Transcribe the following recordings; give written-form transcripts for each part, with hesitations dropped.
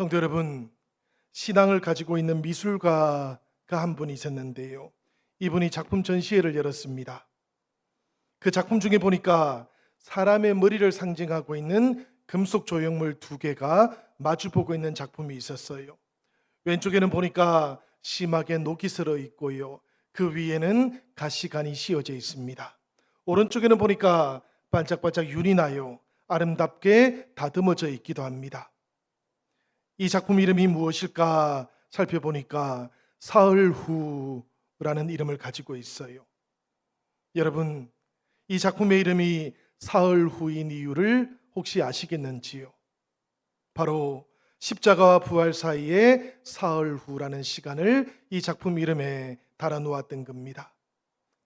성도 여러분, 신앙을 가지고 있는 미술가가 한 분이 있었는데요. 이분이 작품 전시회를 열었습니다. 그 작품 중에 보니까 사람의 머리를 상징하고 있는 금속 조형물 두 개가 마주보고 있는 작품이 있었어요. 왼쪽에는 보니까 심하게 녹이 슬어 있고요. 그 위에는 가시관이 씌워져 있습니다. 오른쪽에는 보니까 반짝반짝 윤이 나요. 아름답게 다듬어져 있기도 합니다. 이 작품 이름이 무엇일까 살펴보니까 사흘후라는 이름을 가지고 있어요. 여러분, 이 작품의 이름이 사흘후인 이유를 혹시 아시겠는지요? 바로 십자가와 부활 사이에 사흘후라는 시간을 이 작품 이름에 달아놓았던 겁니다.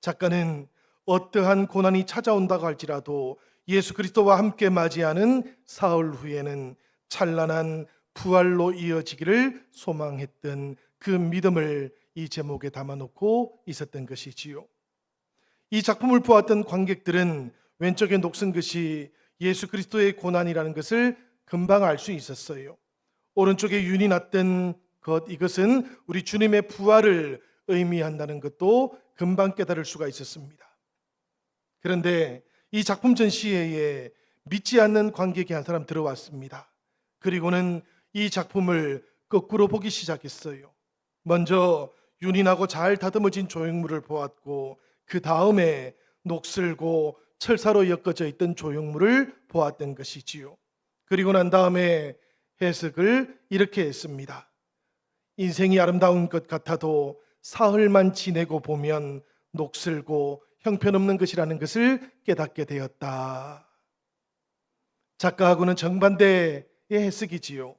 작가는 어떠한 고난이 찾아온다고 할지라도 예수 그리스도와 함께 맞이하는 사흘후에는 찬란한 부활로 이어지기를 소망했던 그 믿음을 이 제목에 담아놓고 있었던 것이지요. 이 작품을 보았던 관객들은 왼쪽에 녹슨 것이 예수 그리스도의 고난이라는 것을 금방 알 수 있었어요. 오른쪽에 윤이 났던 것, 이것은 우리 주님의 부활을 의미한다는 것도 금방 깨달을 수가 있었습니다. 그런데 이 작품 전시회에 믿지 않는 관객이 한 사람 들어왔습니다. 그리고는 이 작품을 거꾸로 보기 시작했어요. 먼저 윤이 나고 잘 다듬어진 조형물을 보았고, 그 다음에 녹슬고 철사로 엮어져 있던 조형물을 보았던 것이지요. 그리고 난 다음에 해석을 이렇게 했습니다. 인생이 아름다운 것 같아도 사흘만 지내고 보면 녹슬고 형편없는 것이라는 것을 깨닫게 되었다. 작가하고는 정반대의 해석이지요.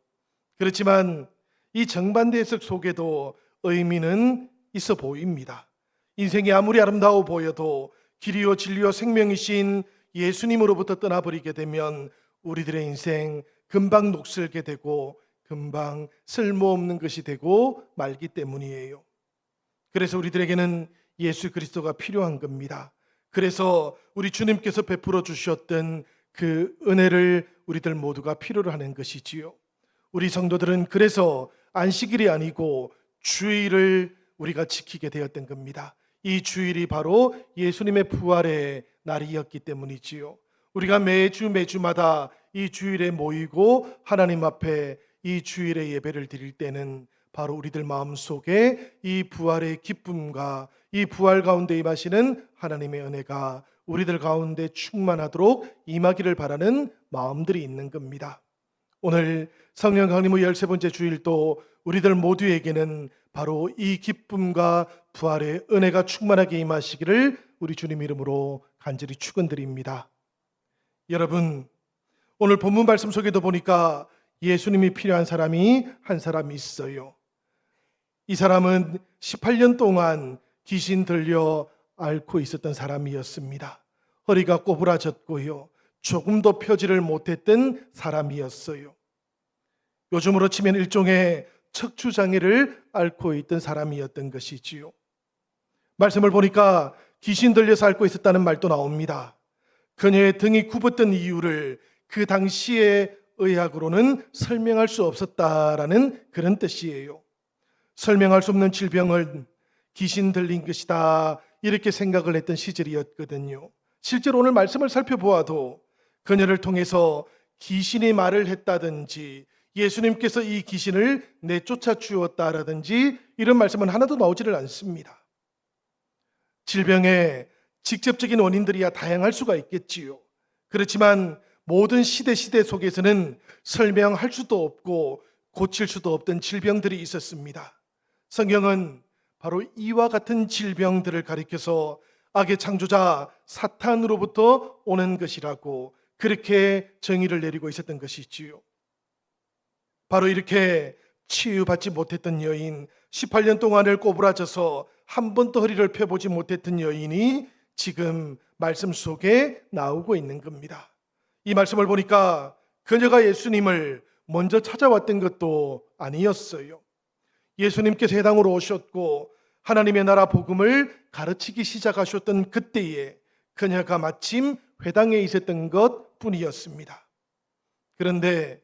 그렇지만 이 정반대 해석 속에도 의미는 있어 보입니다. 인생이 아무리 아름다워 보여도 길이요 진리요 생명이신 예수님으로부터 떠나버리게 되면 우리들의 인생 금방 녹슬게 되고 금방 쓸모없는 것이 되고 말기 때문이에요. 그래서 우리들에게는 예수 그리스도가 필요한 겁니다. 그래서 우리 주님께서 베풀어 주셨던 그 은혜를 우리들 모두가 필요로 하는 것이지요. 우리 성도들은 그래서 안식일이 아니고 주일을 우리가 지키게 되었던 겁니다. 이 주일이 바로 예수님의 부활의 날이었기 때문이지요. 우리가 매주마다 이 주일에 모이고 하나님 앞에 이 주일의 예배를 드릴 때는 바로 우리들 마음속에 이 부활의 기쁨과 이 부활 가운데 임하시는 하나님의 은혜가 우리들 가운데 충만하도록 임하기를 바라는 마음들이 있는 겁니다. 오늘 성령 강림의 13번째 주일도 우리들 모두에게는 바로 이 기쁨과 부활의 은혜가 충만하게 임하시기를 우리 주님 이름으로 간절히 축원드립니다. 여러분, 오늘 본문 말씀 속에도 보니까 예수님이 필요한 사람이 한 사람 있어요. 이 사람은 18년 동안 귀신 들려 앓고 있었던 사람이었습니다. 허리가 꼬부라졌고요, 조금도 펴지를 못했던 사람이었어요. 요즘으로 치면 일종의 척추장애를 앓고 있던 사람이었던 것이지요. 말씀을 보니까 귀신 들려서 앓고 있었다는 말도 나옵니다. 그녀의 등이 굽었던 이유를 그 당시의 의학으로는 설명할 수 없었다라는 그런 뜻이에요. 설명할 수 없는 질병을 귀신 들린 것이다, 이렇게 생각을 했던 시절이었거든요. 실제로 오늘 말씀을 살펴보아도 그녀를 통해서 귀신이 말을 했다든지 예수님께서 이 귀신을 내쫓아 주었다라든지 이런 말씀은 하나도 나오지를 않습니다. 질병의 직접적인 원인들이야 다양할 수가 있겠지요. 그렇지만 모든 시대 속에서는 설명할 수도 없고 고칠 수도 없던 질병들이 있었습니다. 성경은 바로 이와 같은 질병들을 가리켜서 악의 창조자 사탄으로부터 오는 것이라고 그렇게 정의를 내리고 있었던 것이지요. 바로 이렇게 치유받지 못했던 여인, 18년 동안을 꼬부라져서 한 번도 허리를 펴보지 못했던 여인이 지금 말씀 속에 나오고 있는 겁니다. 이 말씀을 보니까 그녀가 예수님을 먼저 찾아왔던 것도 아니었어요. 예수님께서 회당으로 오셨고 하나님의 나라 복음을 가르치기 시작하셨던 그때에 그녀가 마침 회당에 있었던 것 뿐이었습니다. 그런데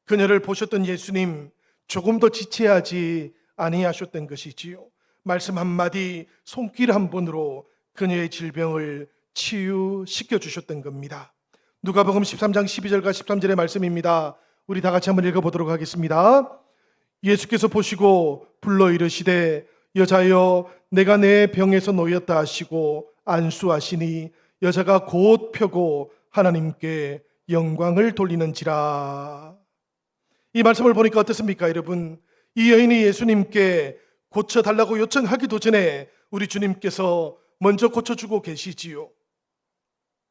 그녀를 보셨던 예수님 조금도 지체하지 아니하셨던 것이지요. 말씀 한마디, 손길 한 번으로 그녀의 질병을 치유시켜 주셨던 겁니다. 누가복음 13장 12절과 13절의 말씀입니다. 우리 다 같이 한번 읽어보도록 하겠습니다. 예수께서 보시고 불러 이르시되 여자여 내가 내 병에서 놓였다 하시고 안수하시니 여자가 곧 펴고 하나님께 영광을 돌리는지라. 이 말씀을 보니까 어떻습니까 여러분? 이 여인이 예수님께 고쳐달라고 요청하기도 전에 우리 주님께서 먼저 고쳐주고 계시지요.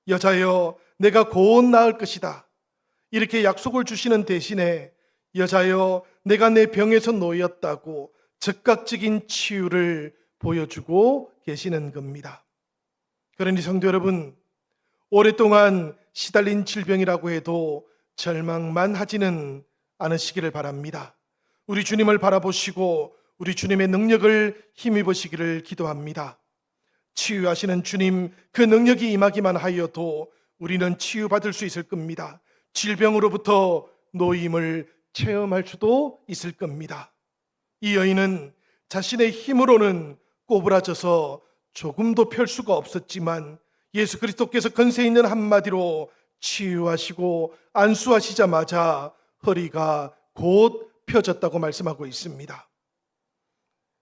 여자여 내가 곧 나을 것이다, 이렇게 약속을 주시는 대신에 여자여 내가 내 병에서 놓였다고 즉각적인 치유를 보여주고 계시는 겁니다. 그러니 성도 여러분, 오랫동안 시달린 질병이라고 해도 절망만 하지는 않으시기를 바랍니다. 우리 주님을 바라보시고 우리 주님의 능력을 힘입으시기를 기도합니다. 치유하시는 주님, 그 능력이 임하기만 하여도 우리는 치유받을 수 있을 겁니다. 질병으로부터 노임을 체험할 수도 있을 겁니다. 이 여인은 자신의 힘으로는 꼬부라져서 조금도 펼 수가 없었지만 예수 그리스도께서 권세 있는 한마디로 치유하시고 안수하시자마자 허리가 곧 펴졌다고 말씀하고 있습니다.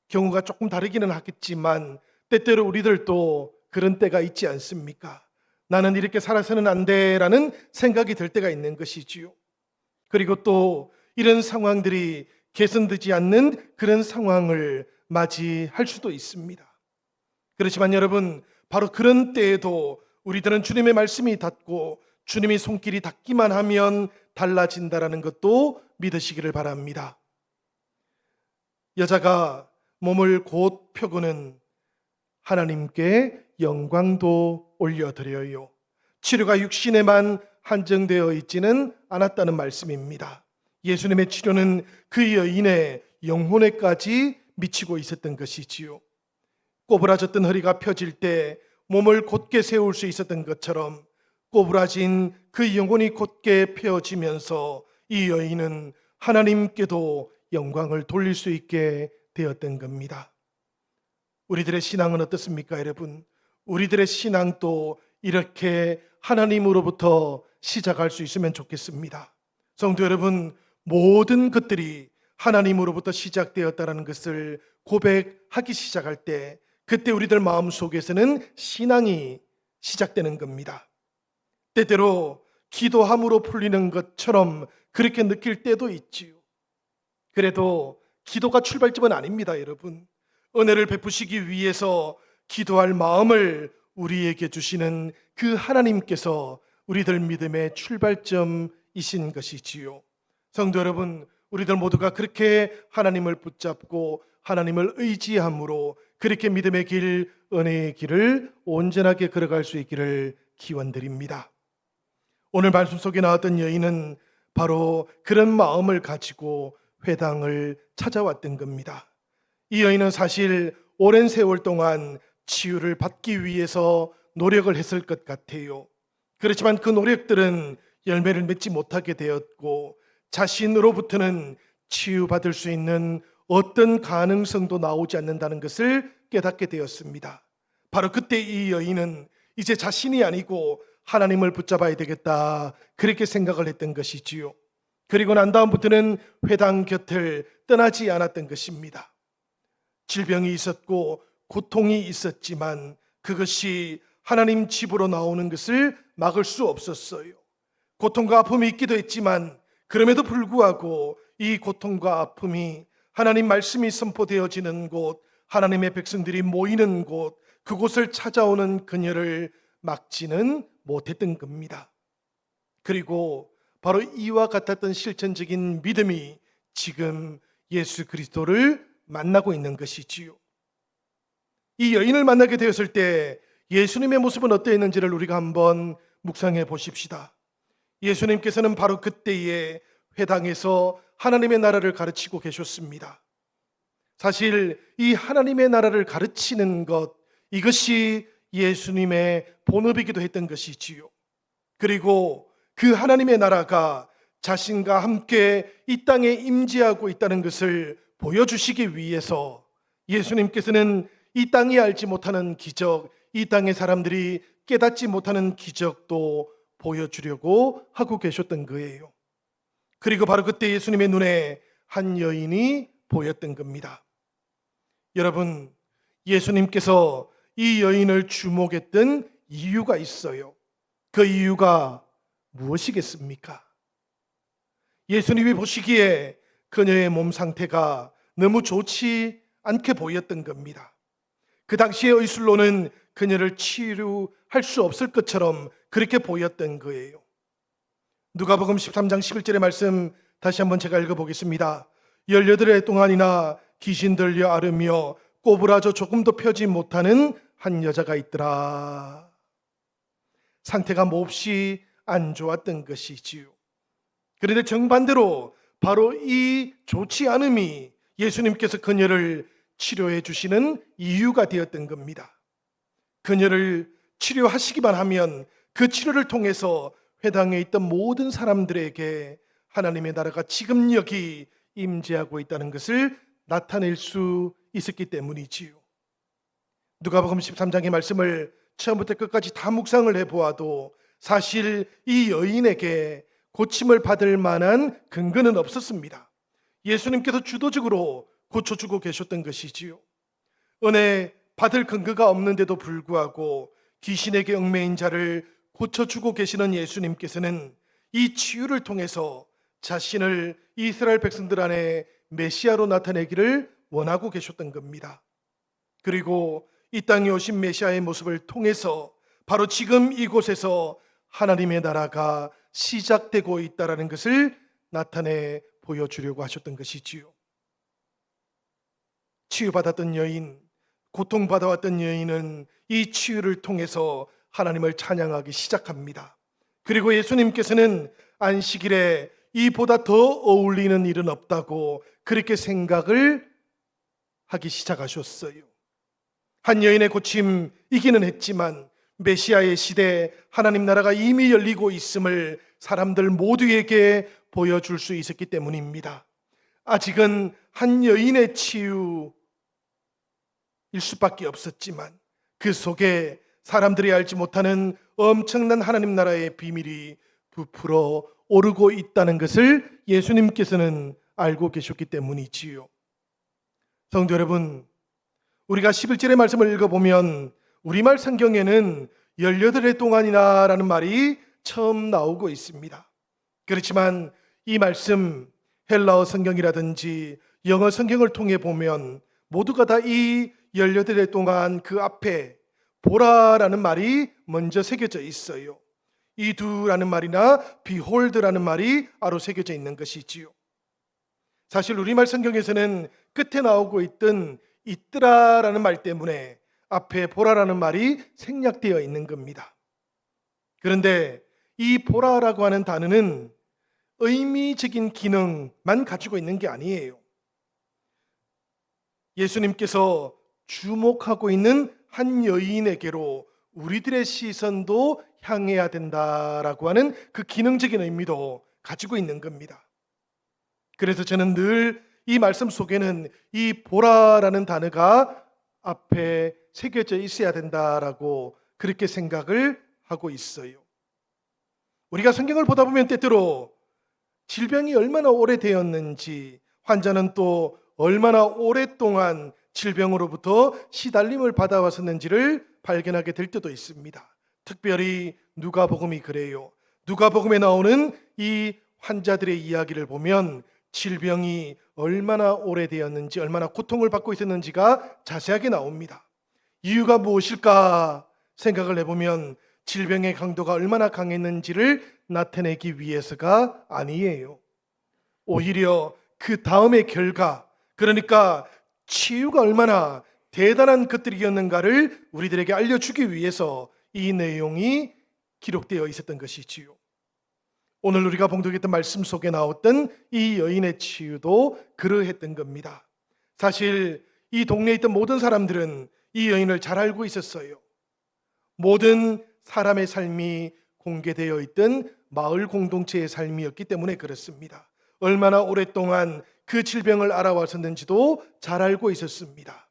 경우가 조금 다르기는 하겠지만 때때로 우리들도 그런 때가 있지 않습니까? 나는 이렇게 살아서는 안 돼라는 생각이 들 때가 있는 것이지요. 그리고 또 이런 상황들이 개선되지 않는 그런 상황을 맞이할 수도 있습니다. 그렇지만 여러분, 바로 그런 때에도 우리들은 주님의 말씀이 닿고 주님의 손길이 닿기만 하면 달라진다라는 것도 믿으시기를 바랍니다. 여자가 몸을 곧 펴고는 하나님께 영광도 올려드려요. 치료가 육신에만 한정되어 있지는 않았다는 말씀입니다. 예수님의 치료는 그 여인의 영혼에까지 미치고 있었던 것이지요. 꼬부라졌던 허리가 펴질 때 몸을 곧게 세울 수 있었던 것처럼 꼬부라진 그 영혼이 곧게 펴지면서 이 여인은 하나님께도 영광을 돌릴 수 있게 되었던 겁니다. 우리들의 신앙은 어떻습니까 여러분? 우리들의 신앙도 이렇게 하나님으로부터 시작할 수 있으면 좋겠습니다. 성도 여러분, 모든 것들이 하나님으로부터 시작되었다는 것을 고백하기 시작할 때 그때 우리들 마음속에서는 신앙이 시작되는 겁니다. 때때로 기도함으로 풀리는 것처럼 그렇게 느낄 때도 있지요. 그래도 기도가 출발점은 아닙니다 여러분. 은혜를 베푸시기 위해서 기도할 마음을 우리에게 주시는 그 하나님께서 우리들 믿음의 출발점이신 것이지요. 성도 여러분, 우리들 모두가 그렇게 하나님을 붙잡고 하나님을 의지함으로 그렇게 믿음의 길, 은혜의 길을 온전하게 걸어갈 수 있기를 기원드립니다. 오늘 말씀 속에 나왔던 여인은 바로 그런 마음을 가지고 회당을 찾아왔던 겁니다. 이 여인은 사실 오랜 세월 동안 치유를 받기 위해서 노력을 했을 것 같아요. 그렇지만 그 노력들은 열매를 맺지 못하게 되었고 자신으로부터는 치유받을 수 있는 어떤 가능성도 나오지 않는다는 것을 깨닫게 되었습니다. 바로 그때 이 여인은 이제 자신이 아니고 하나님을 붙잡아야 되겠다, 그렇게 생각을 했던 것이지요. 그리고 난 다음부터는 회당 곁을 떠나지 않았던 것입니다. 질병이 있었고 고통이 있었지만 그것이 하나님 집으로 나오는 것을 막을 수 없었어요. 고통과 아픔이 있기도 했지만 그럼에도 불구하고 이 고통과 아픔이 하나님 말씀이 선포되어지는 곳, 하나님의 백성들이 모이는 곳, 그곳을 찾아오는 그녀를 막지는 못했던 겁니다. 그리고 바로 이와 같았던 실천적인 믿음이 지금 예수 그리스도를 만나고 있는 것이지요. 이 여인을 만나게 되었을 때 예수님의 모습은 어떠했는지를 우리가 한번 묵상해 보십시다. 예수님께서는 바로 그때에 회당에서 하나님의 나라를 가르치고 계셨습니다. 사실 이 하나님의 나라를 가르치는 것, 이것이 예수님의 본업이기도 했던 것이지요. 그리고 그 하나님의 나라가 자신과 함께 이 땅에 임재하고 있다는 것을 보여주시기 위해서 예수님께서는 이 땅이 알지 못하는 기적, 이 땅의 사람들이 깨닫지 못하는 기적도 보여주려고 하고 계셨던 거예요. 그리고 바로 그때 예수님의 눈에 한 여인이 보였던 겁니다. 여러분, 예수님께서 이 여인을 주목했던 이유가 있어요. 그 이유가 무엇이겠습니까? 예수님이 보시기에 그녀의 몸 상태가 너무 좋지 않게 보였던 겁니다. 그 당시의 의술로는 그녀를 치료할 수 없을 것처럼 그렇게 보였던 거예요. 누가복음 13장 11절의 말씀 다시 한번 제가 읽어보겠습니다. 18해 동안이나 귀신 들려 앓으며 꼬부라져 조금도 펴지 못하는 한 여자가 있더라. 상태가 몹시 안 좋았던 것이지요. 그런데 정반대로 바로 이 좋지 않음이 예수님께서 그녀를 치료해 주시는 이유가 되었던 겁니다. 그녀를 치료하시기만 하면 그 치료를 통해서 회당에 있던 모든 사람들에게 하나님의 나라가 지금 여기 임재하고 있다는 것을 나타낼 수 있었기 때문이지요. 누가복음 13장의 말씀을 처음부터 끝까지 다 묵상을 해보아도 사실 이 여인에게 고침을 받을 만한 근거는 없었습니다. 예수님께서 주도적으로 고쳐주고 계셨던 것이지요. 은혜 받을 근거가 없는데도 불구하고 귀신에게 얽매인 자를 고쳐주고 계시는 예수님께서는 이 치유를 통해서 자신을 이스라엘 백성들 안에 메시아로 나타내기를 원하고 계셨던 겁니다. 그리고 이 땅에 오신 메시아의 모습을 통해서 바로 지금 이곳에서 하나님의 나라가 시작되고 있다는 것을 나타내 보여주려고 하셨던 것이지요. 치유받았던 여인, 고통받아왔던 여인은 이 치유를 통해서 하나님을 찬양하기 시작합니다. 그리고 예수님께서는 안식일에 이보다 더 어울리는 일은 없다고 그렇게 생각을 하기 시작하셨어요. 한 여인의 고침이기는 했지만 메시아의 시대 하나님 나라가 이미 열리고 있음을 사람들 모두에게 보여줄 수 있었기 때문입니다. 아직은 한 여인의 치유일 수밖에 없었지만 그 속에 사람들이 알지 못하는 엄청난 하나님 나라의 비밀이 부풀어 오르고 있다는 것을 예수님께서는 알고 계셨기 때문이지요. 성도 여러분, 우리가 11절의 말씀을 읽어보면 우리말 성경에는 18해 동안이나 라는 말이 처음 나오고 있습니다. 그렇지만 이 말씀 헬라어 성경이라든지 영어 성경을 통해 보면 모두가 다 이 18해 동안 그 앞에 보라라는 말이 먼저 새겨져 있어요. 이 두라는 말이나 behold라는 말이 아로 새겨져 있는 것이지요. 사실 우리말 성경에서는 끝에 나오고 있던 있더라라는 말 때문에 앞에 보라라는 말이 생략되어 있는 겁니다. 그런데 이 보라라고 하는 단어는 의미적인 기능만 가지고 있는 게 아니에요. 예수님께서 주목하고 있는 한 여인에게로 우리들의 시선도 향해야 된다라고 하는 그 기능적인 의미도 가지고 있는 겁니다. 그래서 저는 늘 이 말씀 속에는 이 보라라는 단어가 앞에 새겨져 있어야 된다라고 그렇게 생각을 하고 있어요. 우리가 성경을 보다 보면 때때로 질병이 얼마나 오래되었는지, 환자는 또 얼마나 오랫동안 질병으로부터 시달림을 받아왔었는지를 발견하게 될 때도 있습니다. 특별히 누가복음이 그래요. 누가복음에 나오는 이 환자들의 이야기를 보면 질병이 얼마나 오래되었는지, 얼마나 고통을 받고 있었는지가 자세하게 나옵니다. 이유가 무엇일까 생각을 해보면 질병의 강도가 얼마나 강했는지를 나타내기 위해서가 아니에요. 오히려 그 다음의 결과, 그러니까 치유가 얼마나 대단한 것들이었는가를 우리들에게 알려주기 위해서 이 내용이 기록되어 있었던 것이지요. 오늘 우리가 봉독했던 말씀 속에 나왔던 이 여인의 치유도 그러했던 겁니다. 사실 이 동네에 있던 모든 사람들은 이 여인을 잘 알고 있었어요. 모든 사람의 삶이 공개되어 있던 마을 공동체의 삶이었기 때문에 그렇습니다. 얼마나 오랫동안 그 질병을 알아왔었는지도 잘 알고 있었습니다.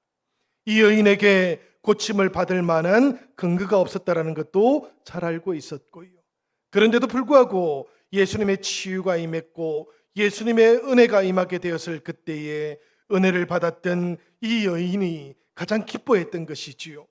이 여인에게 고침을 받을 만한 근거가 없었다라는 것도 잘 알고 있었고요. 그런데도 불구하고 예수님의 치유가 임했고 예수님의 은혜가 임하게 되었을 그때에 은혜를 받았던 이 여인이 가장 기뻐했던 것이지요.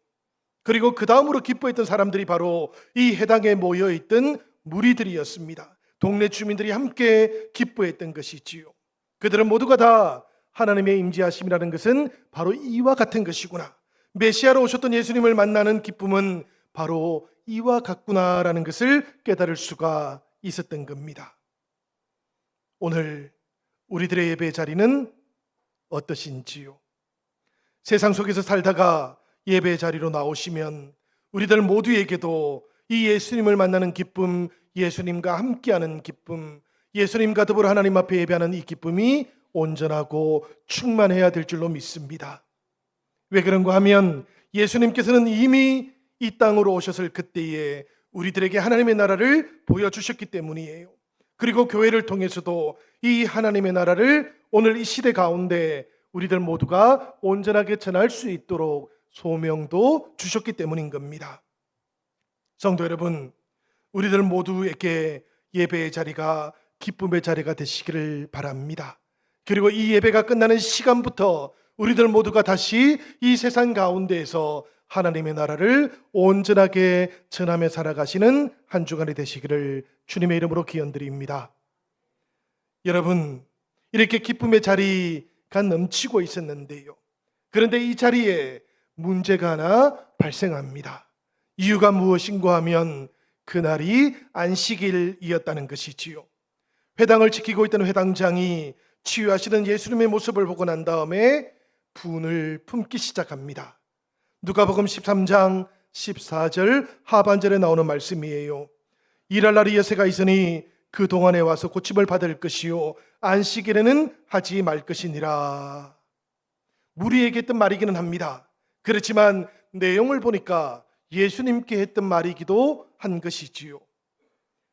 그리고 그 다음으로 기뻐했던 사람들이 바로 이 해당에 모여있던 무리들이었습니다. 동네 주민들이 함께 기뻐했던 것이지요. 그들은 모두가 다 하나님의 임재하심이라는 것은 바로 이와 같은 것이구나, 메시아로 오셨던 예수님을 만나는 기쁨은 바로 이와 같구나라는 것을 깨달을 수가 있었던 겁니다. 오늘 우리들의 예배 자리는 어떠신지요? 세상 속에서 살다가 예배 자리로 나오시면 우리들 모두에게도 이 예수님을 만나는 기쁨, 예수님과 함께하는 기쁨, 예수님과 더불어 하나님 앞에 예배하는 이 기쁨이 온전하고 충만해야 될 줄로 믿습니다. 왜 그런가 하면 예수님께서는 이미 이 땅으로 오셨을 그때에 우리들에게 하나님의 나라를 보여주셨기 때문이에요. 그리고 교회를 통해서도 이 하나님의 나라를 오늘 이 시대 가운데 우리들 모두가 온전하게 전할 수 있도록 소명도 주셨기 때문인 겁니다. 성도 여러분, 우리들 모두에게 예배의 자리가 기쁨의 자리가 되시기를 바랍니다. 그리고 이 예배가 끝나는 시간부터 우리들 모두가 다시 이 세상 가운데에서 하나님의 나라를 온전하게 전하며 살아가시는 한 주간이 되시기를 주님의 이름으로 기원드립니다. 여러분, 이렇게 기쁨의 자리가 넘치고 있었는데요, 그런데 이 자리에 문제가 하나 발생합니다. 이유가 무엇인가 하면 그날이 안식일이었다는 것이지요. 회당을 지키고 있던 회당장이 치유하시는 예수님의 모습을 보고 난 다음에 분을 품기 시작합니다. 누가복음 13장 14절 하반절에 나오는 말씀이에요. 일할 날이 여세가 있으니 그 동안에 와서 고침을 받을 것이요 안식일에는 하지 말 것이니라. 무리에게 했던 말이기는 합니다. 그렇지만 내용을 보니까 예수님께 했던 말이기도 한 것이지요.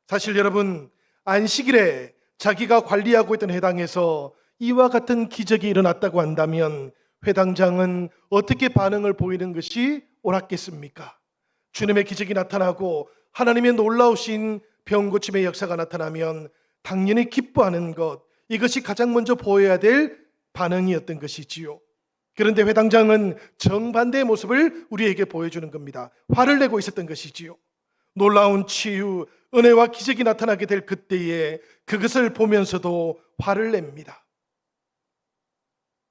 사실 여러분, 안식일에 자기가 관리하고 있던 회당에서 이와 같은 기적이 일어났다고 한다면 회당장은 어떻게 반응을 보이는 것이 옳았겠습니까? 주님의 기적이 나타나고 하나님의 놀라우신 병고침의 역사가 나타나면 당연히 기뻐하는 것, 이것이 가장 먼저 보여야 될 반응이었던 것이지요. 그런데 회당장은 정반대의 모습을 우리에게 보여주는 겁니다. 화를 내고 있었던 것이지요. 놀라운 치유, 은혜와 기적이 나타나게 될 그때에 그것을 보면서도 화를 냅니다.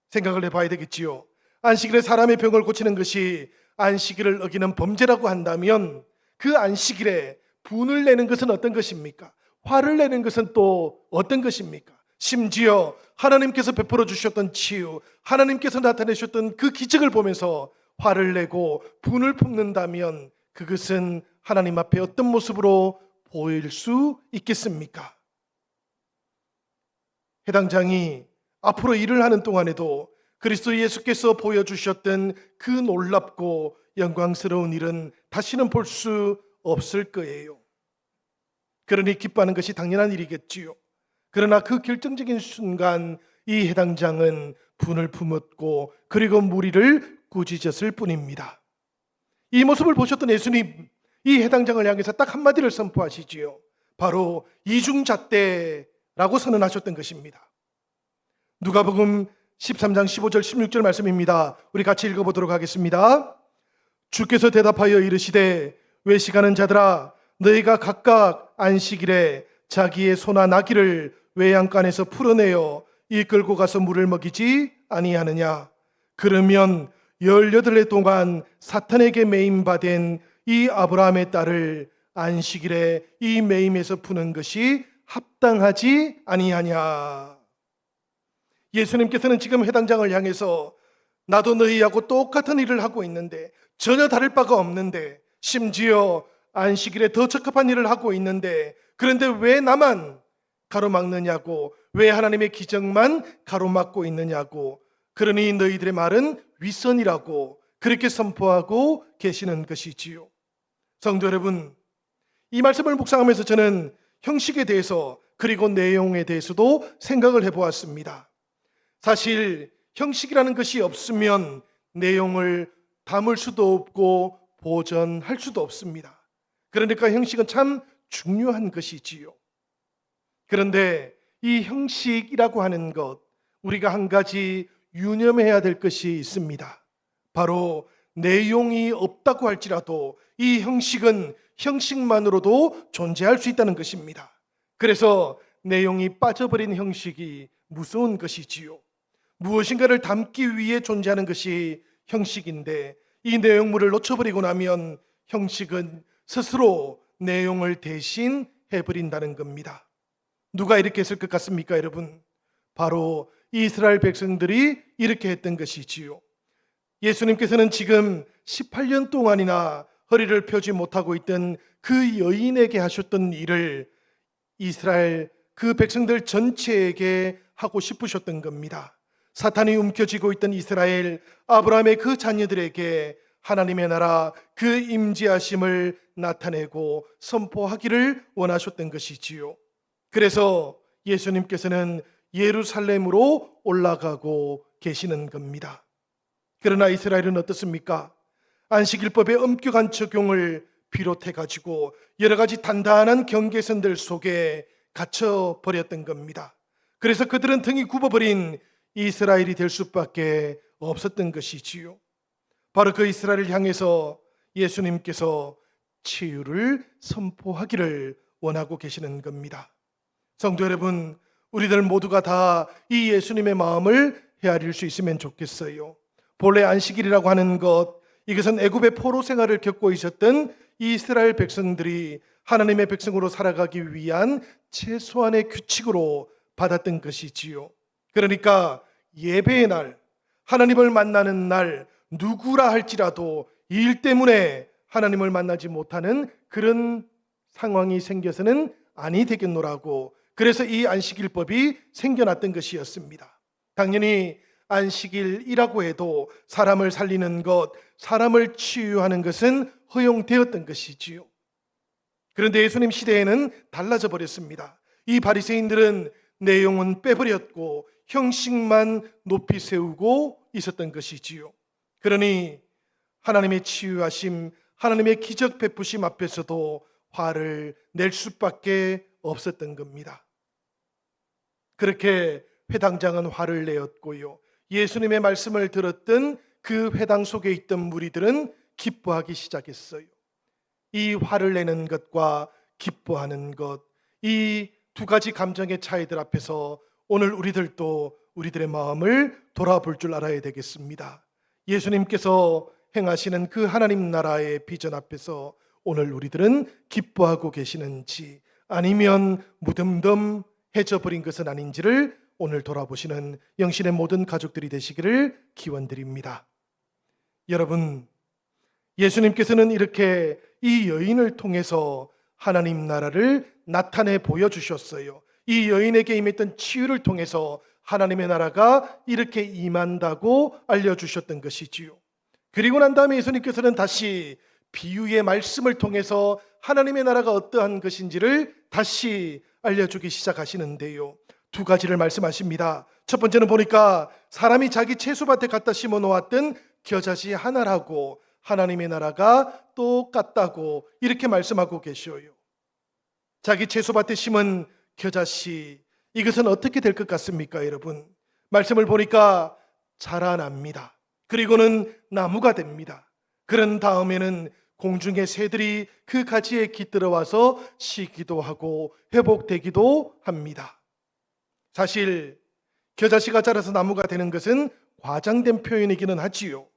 생각을 해봐야 되겠지요. 안식일에 사람의 병을 고치는 것이 안식일을 어기는 범죄라고 한다면 그 안식일에 분을 내는 것은 어떤 것입니까? 화를 내는 것은 또 어떤 것입니까? 심지어 하나님께서 베풀어 주셨던 치유, 하나님께서 나타내셨던 그 기적을 보면서 화를 내고 분을 품는다면 그것은 하나님 앞에 어떤 모습으로 보일 수 있겠습니까? 해당장이 앞으로 일을 하는 동안에도 그리스도 예수께서 보여주셨던 그 놀랍고 영광스러운 일은 다시는 볼 수 없을 거예요. 그러니 기뻐하는 것이 당연한 일이겠지요. 그러나 그 결정적인 순간 이 해당장은 분을 품었고 그리고 무리를 꾸짖었을 뿐입니다. 이 모습을 보셨던 예수님, 이 해당장을 향해서 딱 한마디를 선포하시지요. 바로 이중잣대라고 선언하셨던 것입니다. 누가복음 13장 15절 16절 말씀입니다. 우리 같이 읽어보도록 하겠습니다. 주께서 대답하여 이르시되 외식하는 자들아, 너희가 각각 안식일에 자기의 소나 나귀를 외양간에서 풀어내어 이끌고 가서 물을 먹이지 아니하느냐? 그러면 18해 동안 사탄에게 매임받은 이 아브라함의 딸을 안식일에 이 매임에서 푸는 것이 합당하지 아니하냐? 예수님께서는 지금 해당장을 향해서 나도 너희하고 똑같은 일을 하고 있는데, 전혀 다를 바가 없는데, 심지어 안식일에 더 적합한 일을 하고 있는데, 그런데 왜 나만 가로막느냐고, 왜 하나님의 기적만 가로막고 있느냐고, 그러니 너희들의 말은 윗선이라고 그렇게 선포하고 계시는 것이지요. 성도 여러분, 이 말씀을 묵상하면서 저는 형식에 대해서 그리고 내용에 대해서도 생각을 해보았습니다. 사실 형식이라는 것이 없으면 내용을 담을 수도 없고 보존할 수도 없습니다. 그러니까 형식은 참 중요한 것이지요. 그런데 이 형식이라고 하는 것, 우리가 한 가지 유념해야 될 것이 있습니다. 바로 내용이 없다고 할지라도 이 형식은 형식만으로도 존재할 수 있다는 것입니다. 그래서 내용이 빠져버린 형식이 무서운 것이지요. 무엇인가를 담기 위해 존재하는 것이 형식인데 이 내용물을 놓쳐버리고 나면 형식은 스스로 내용을 대신 해버린다는 겁니다. 누가 이렇게 했을 것 같습니까, 여러분? 바로 이스라엘 백성들이 이렇게 했던 것이지요. 예수님께서는 지금 18년 동안이나 허리를 펴지 못하고 있던 그 여인에게 하셨던 일을 이스라엘 그 백성들 전체에게 하고 싶으셨던 겁니다. 사탄이 움켜쥐고 있던 이스라엘 아브라함의 그 자녀들에게 하나님의 나라 그 임재하심을 나타내고 선포하기를 원하셨던 것이지요. 그래서 예수님께서는 예루살렘으로 올라가고 계시는 겁니다. 그러나 이스라엘은 어떻습니까? 안식일법의 엄격한 적용을 비롯해 가지고 여러 가지 단단한 경계선들 속에 갇혀 버렸던 겁니다. 그래서 그들은 등이 굽어버린 이스라엘이 될 수밖에 없었던 것이지요. 바로 그 이스라엘을 향해서 예수님께서 치유를 선포하기를 원하고 계시는 겁니다. 성도 여러분, 우리들 모두가 다 이 예수님의 마음을 헤아릴 수 있으면 좋겠어요. 본래 안식일이라고 하는 것, 이것은 애굽의 포로 생활을 겪고 있었던 이스라엘 백성들이 하나님의 백성으로 살아가기 위한 최소한의 규칙으로 받았던 것이지요. 그러니까 예배의 날, 하나님을 만나는 날, 누구라 할지라도 일 때문에 하나님을 만나지 못하는 그런 상황이 생겨서는 아니 되겠노라고, 그래서 이 안식일법이 생겨났던 것이었습니다. 당연히 안식일이라고 해도 사람을 살리는 것, 사람을 치유하는 것은 허용되었던 것이지요. 그런데 예수님 시대에는 달라져 버렸습니다. 이 바리새인들은 내용은 빼버렸고 형식만 높이 세우고 있었던 것이지요. 그러니 하나님의 치유하심, 하나님의 기적 베푸심 앞에서도 화를 낼 수밖에 없었던 겁니다. 그렇게 회당장은 화를 내었고요. 예수님의 말씀을 들었던 그 회당 속에 있던 무리들은 기뻐하기 시작했어요. 이 화를 내는 것과 기뻐하는 것, 이 두 가지 감정의 차이들 앞에서 오늘 우리들도 우리들의 마음을 돌아볼 줄 알아야 되겠습니다. 예수님께서 행하시는 그 하나님 나라의 비전 앞에서 오늘 우리들은 기뻐하고 계시는지 아니면 무덤덤해져 버린 것은 아닌지를 오늘 돌아보시는 영신의 모든 가족들이 되시기를 기원드립니다. 여러분, 예수님께서는 이렇게 이 여인을 통해서 하나님 나라를 나타내 보여주셨어요. 이 여인에게 임했던 치유를 통해서 하나님의 나라가 이렇게 임한다고 알려주셨던 것이지요. 그리고 난 다음에 예수님께서는 다시 비유의 말씀을 통해서 하나님의 나라가 어떠한 것인지를 다시 알려주기 시작하시는데요. 두 가지를 말씀하십니다. 첫 번째는 보니까 사람이 자기 채소밭에 갖다 심어 놓았던 겨자씨 하나라고 하나님의 나라가 똑같다고 이렇게 말씀하고 계셔요. 자기 채소밭에 심은 겨자씨, 이것은 어떻게 될 것 같습니까, 여러분? 말씀을 보니까 자라납니다. 그리고는 나무가 됩니다. 그런 다음에는 공중의 새들이 그 가지에 깃들어와서 쉬기도 하고 회복되기도 합니다. 사실 겨자씨가 자라서 나무가 되는 것은 과장된 표현이기는 하지요.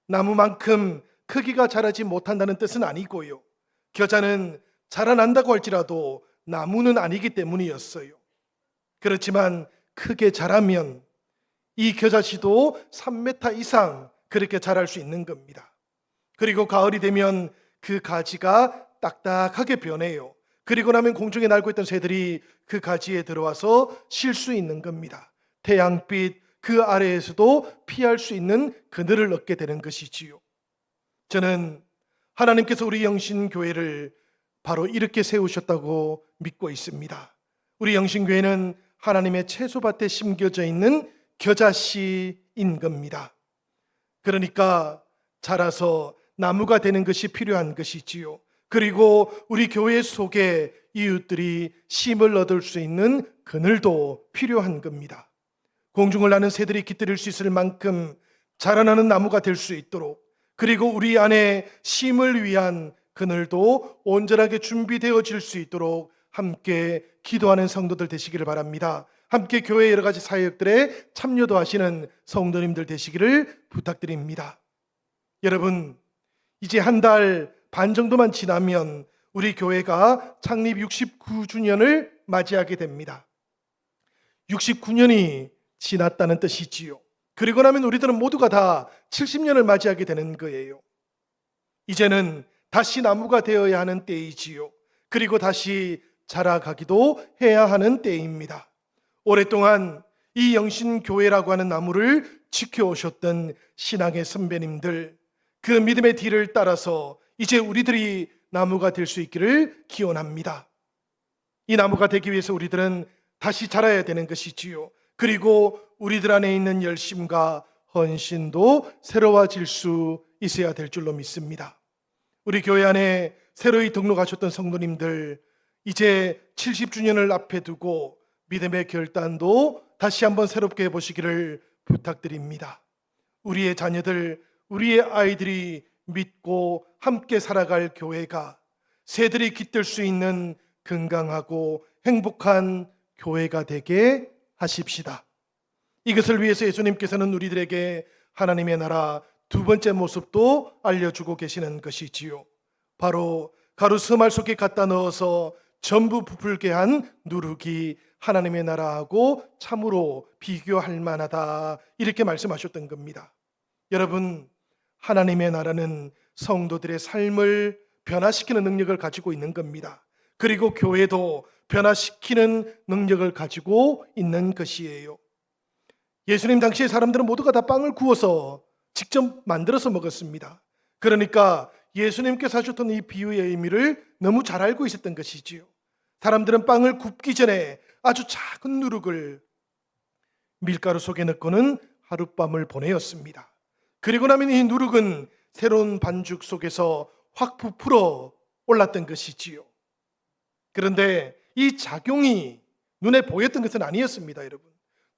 나무만큼 크기가 자라지 못한다는 뜻은 아니고요. 겨자는 자라난다고 할지라도 나무는 아니기 때문이었어요. 그렇지만 크게 자라면 이 겨자씨도 3m 이상 그렇게 자랄 수 있는 겁니다. 그리고 가을이 되면 그 가지가 딱딱하게 변해요. 그리고 나면 공중에 날고 있던 새들이 그 가지에 들어와서 쉴 수 있는 겁니다. 태양빛 그 아래에서도 피할 수 있는 그늘을 얻게 되는 것이지요. 저는 하나님께서 우리 영신교회를 바로 이렇게 세우셨다고 믿고 있습니다. 우리 영신교회는 하나님의 채소밭에 심겨져 있는 겨자씨인 겁니다. 그러니까 자라서 나무가 되는 것이 필요한 것이지요. 그리고 우리 교회 속에 이웃들이 쉼을 얻을 수 있는 그늘도 필요한 겁니다. 공중을 나는 새들이 깃들일 수 있을 만큼 자라나는 나무가 될 수 있도록, 그리고 우리 안에 쉼을 위한 그늘도 온전하게 준비되어질 수 있도록 함께 기도하는 성도들 되시기를 바랍니다. 함께 교회 여러 가지 사역들에 참여도 하시는 성도님들 되시기를 부탁드립니다. 여러분, 이제 한 달 반 정도만 지나면 우리 교회가 창립 69주년을 맞이하게 됩니다. 69년이 지났다는 뜻이지요. 그리고 나면 우리들은 모두가 다 70년을 맞이하게 되는 거예요. 이제는 다시 나무가 되어야 하는 때이지요. 그리고 다시 자라가기도 해야 하는 때입니다. 오랫동안 이 영신교회라고 하는 나무를 지켜오셨던 신앙의 선배님들, 그 믿음의 뒤를 따라서 이제 우리들이 나무가 될 수 있기를 기원합니다. 이 나무가 되기 위해서 우리들은 다시 자라야 되는 것이지요. 그리고 우리들 안에 있는 열심과 헌신도 새로워질 수 있어야 될 줄로 믿습니다. 우리 교회 안에 새로이 등록하셨던 성도님들, 이제 70주년을 앞에 두고 믿음의 결단도 다시 한번 새롭게 해보시기를 부탁드립니다. 우리의 자녀들, 우리의 아이들이 믿고 함께 살아갈 교회가, 새들이 깃들 수 있는 건강하고 행복한 교회가 되게 하십시다. 이것을 위해서 예수님께서는 우리들에게 하나님의 나라 두 번째 모습도 알려주고 계시는 것이지요. 바로 가루 스말 속에 갖다 넣어서 전부 부풀게 한 누룩이 하나님의 나라하고 참으로 비교할 만하다, 이렇게 말씀하셨던 겁니다. 여러분, 하나님의 나라는 성도들의 삶을 변화시키는 능력을 가지고 있는 겁니다. 그리고 교회도 변화시키는 능력을 가지고 있는 것이에요. 예수님 당시에 사람들은 모두가 다 빵을 구워서 직접 만들어서 먹었습니다. 그러니까 예수님께서 하셨던 이 비유의 의미를 너무 잘 알고 있었던 것이지요. 사람들은 빵을 굽기 전에 아주 작은 누룩을 밀가루 속에 넣고는 하룻밤을 보내었습니다. 그리고 나면 이 누룩은 새로운 반죽 속에서 확 부풀어 올랐던 것이지요. 그런데 이 작용이 눈에 보였던 것은 아니었습니다, 여러분.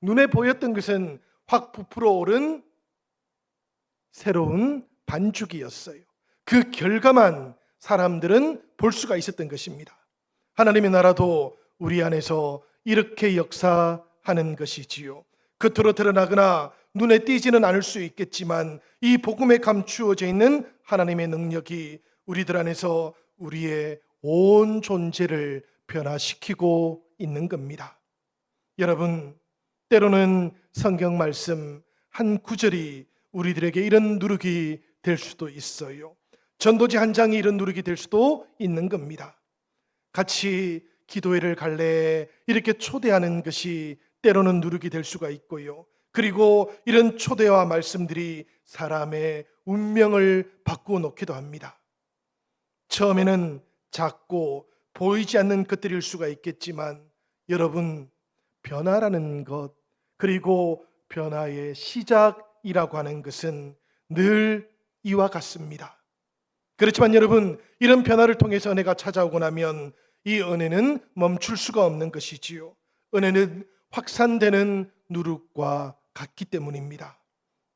눈에 보였던 것은 확 부풀어 오른 새로운 반죽이었어요. 그 결과만 사람들은 볼 수가 있었던 것입니다. 하나님의 나라도 우리 안에서 이렇게 역사하는 것이지요. 겉으로 드러나거나 눈에 띄지는 않을 수 있겠지만 이 복음에 감추어져 있는 하나님의 능력이 우리들 안에서 우리의 온 존재를 변화시키고 있는 겁니다. 여러분, 때로는 성경 말씀 한 구절이 우리들에게 이런 누룩이 될 수도 있어요. 전도지 한 장이 이런 누룩이 될 수도 있는 겁니다. 같이 기도회를 갈래 이렇게 초대하는 것이 때로는 누룩이 될 수가 있고요. 그리고 이런 초대와 말씀들이 사람의 운명을 바꾸어 놓기도 합니다. 처음에는 작고 보이지 않는 것들일 수가 있겠지만 여러분, 변화라는 것, 그리고 변화의 시작이라고 하는 것은 늘 이와 같습니다. 그렇지만 여러분, 이런 변화를 통해서 은혜가 찾아오고 나면 이 은혜는 멈출 수가 없는 것이지요. 은혜는 확산되는 누룩과 같기 때문입니다.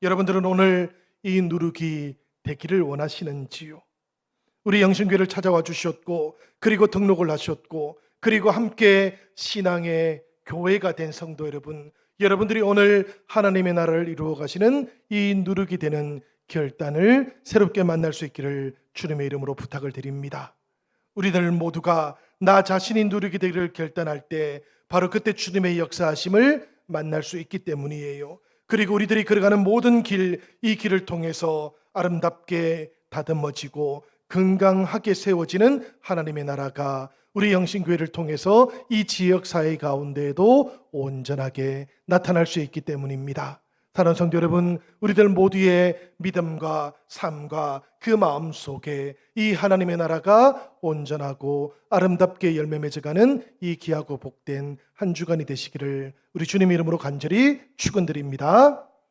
여러분들은 오늘 이 누룩이 되기를 원하시는지요? 우리 영신교회를 찾아와 주셨고, 그리고 등록을 하셨고, 그리고 함께 신앙의 교회가 된 성도 여러분, 여러분들이 오늘 하나님의 나라를 이루어 가시는 이 누룩이 되는 결단을 새롭게 만날 수 있기를 주님의 이름으로 부탁을 드립니다. 우리들 모두가 나 자신이 누룩이 되기를 결단할 때 바로 그때 주님의 역사하심을 만날 수 있기 때문이에요. 그리고 우리들이 걸어가는 모든 길, 이 길을 통해서 아름답게 다듬어지고 건강하게 세워지는 하나님의 나라가 우리 영신교회를 통해서 이 지역사회 가운데에도 온전하게 나타날 수 있기 때문입니다. 사랑하는 성도 여러분, 우리들 모두의 믿음과 삶과 그 마음 속에 이 하나님의 나라가 온전하고 아름답게 열매 맺어가는 이 귀하고 복된 한 주간이 되시기를 우리 주님 이름으로 간절히 축원드립니다.